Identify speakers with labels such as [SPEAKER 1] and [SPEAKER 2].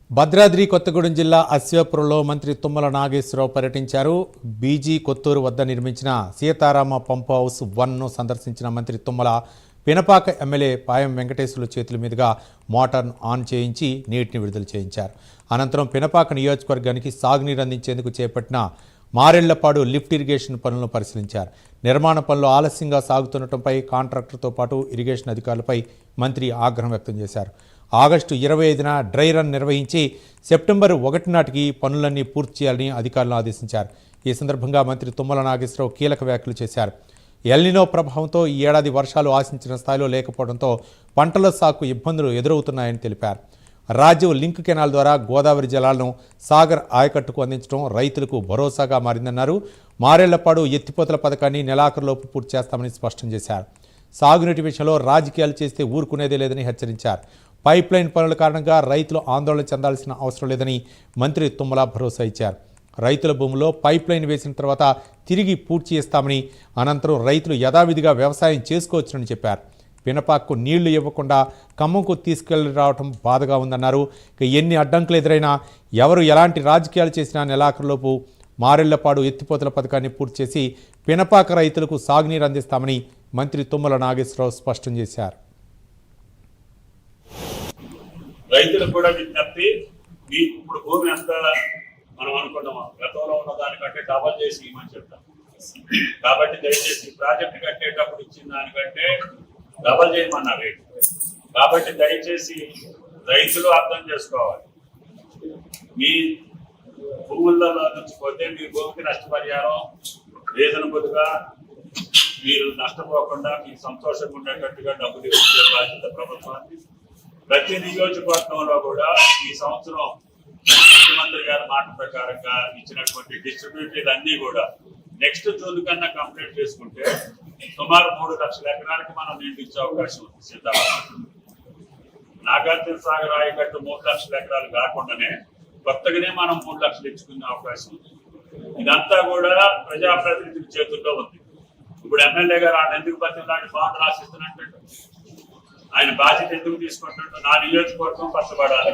[SPEAKER 1] భద్రాద్రి కొత్తగూడెం జిల్లా అశ్వాపురంలో మంత్రి తుమ్మల నాగేశ్వరరావు పర్యటించారు. బీజీ కొత్తూరు వద్ద నిర్మించిన సీతారామ పంప్ హౌస్ 1ను సందర్శించిన మంత్రి తుమ్మల పినపాక ఎమ్మెల్యే పాయం వెంకటేశ్వర్ల చేతుల మీదుగా మోటార్ను ఆన్ చేయించి నీటిని విడుదల చేయించారు. అనంతరం పినపాక నియోజకవర్గానికి సాగునీరు అందించేందుకు చేపట్టిన మారెళ్లపాడు లిఫ్ట్ ఇరిగేషన్ పనులను పరిశీలించారు. నిర్మాణ పనులు ఆలస్యంగా సాగుతుండటంపై కాంట్రాక్టర్తో పాటు ఇరిగేషన్ అధికారులపై మంత్రి ఆగ్రహం వ్యక్తం చేశారు. ఆగస్టు 25న డ్రై రన్ నిర్వహించి సెప్టెంబర్ 1 నాటికి పనులన్నీ పూర్తి చేయాలని అధికారులను ఆదేశించారు. ఈ సందర్భంగా మంత్రి తుమ్మల నాగేశ్వరరావు కీలక వ్యాఖ్యలు చేశారు. ఎల్నినో ప్రభావంతో ఈ ఏడాది వర్షాలు ఆశించిన స్థాయిలో లేకపోవడంతో పంటల సాగుకు ఇబ్బందులు ఎదురవుతున్నాయని తెలిపారు. రాజీవ్ లింక్ కెనాల్ ద్వారా గోదావరి జలాలను సాగర్ ఆయకట్టుకు అందించడం రైతులకు భరోసాగా మారిందన్నారు. మారెళ్లపాడు ఎత్తిపోతల పథకాన్ని నెలాఖరులోపు పూర్తి చేస్తామని స్పష్టం చేశారు. సాగునీటి విషయంలో రాజకీయాలు చేస్తే ఊరుకునేదే లేదని హెచ్చరించారు. పైప్ లైన్ పనుల కారణంగా రైతులు ఆందోళన చెందాల్సిన అవసరం లేదని మంత్రి తుమ్మల భరోసా ఇచ్చారు. రైతుల భూముల్లో పైప్ లైన్ వేసిన తర్వాత తిరిగి పూర్తి చేస్తామని, అనంతరం రైతులు యథావిధిగా వ్యవసాయం చేసుకోవచ్చునని చెప్పారు. పినపాకు నీళ్లు ఇవ్వకుండా ఖమ్మంకు తీసుకెళ్లి రావడం బాధగా ఉందన్నారు. ఎన్ని అడ్డంకులు ఎదురైనా ఎవరు ఎలాంటి రాజకీయాలు చేసినా నెలాఖరులోపు మారెళ్లపాడు ఎత్తిపోతల పథకాన్ని పూర్తి చేసి పినపాక రైతులకు సాగునీరు అందిస్తామని మంత్రి తుమ్మల నాగేశ్వరరావు స్పష్టం చేశారు.
[SPEAKER 2] రైతులకు కూడా విజ్ఞప్తి, మీకు ఇప్పుడు భూమి ఎంత మనం అనుకున్నామో గతంలో ఉన్న దానికంటే డబల్ చేసి ఇవ్వమని చెప్తాం. కాబట్టి దయచేసి ప్రాజెక్టు కట్టేటప్పుడు ఇచ్చిన దానికంటే డబల్ చేయమన్న రేటు. కాబట్టి దయచేసి రైతులు అర్థం చేసుకోవాలి. మీ భూముల్లో నుంచి పోతే మీ భూమికి నష్టపరిహారం రీజనబుల్గా మీరు నష్టపోకుండా మీకు సంతోషంగా ఉండేటట్టుగా డబ్బులు ఇచ్చే బాధ్యత ప్రభుత్వానికి. ప్రతి నియోజకవర్గంలో కూడా ఈ సంవత్సరం ముఖ్యమంత్రి గారి మాట ప్రకారంగా ఇచ్చినటువంటి డిస్ట్రిబ్యూటరీలు అన్నీ కూడా నెక్స్ట్ జూన్ కన్నా కంప్లీట్ చేసుకుంటే సుమారు 3 లక్షల ఎకరాలకి మనం నీళ్ళు ఇచ్చే అవకాశం ఉంది. సీతారామన్ నాగార్జున సాగర్ ఆయకట్టు 3 లక్షల ఎకరాలు కాకుండానే కొత్తగానే మనం 3 లక్షలు ఇచ్చుకునే అవకాశం ఉంది. ఇదంతా కూడా ప్రజాప్రతినిధుల చేతుల్లో ఉంది. ఇప్పుడు ఎమ్మెల్యే గారు ఆయన ఎందుకు బతిలాంటి బాండ్ రాసిస్తున్నట్టు ఆయన బాధ్యత ఎందుకు తీసుకుంటున్నట్టు నా నియోజకవర్గం పచ్చబడాలి.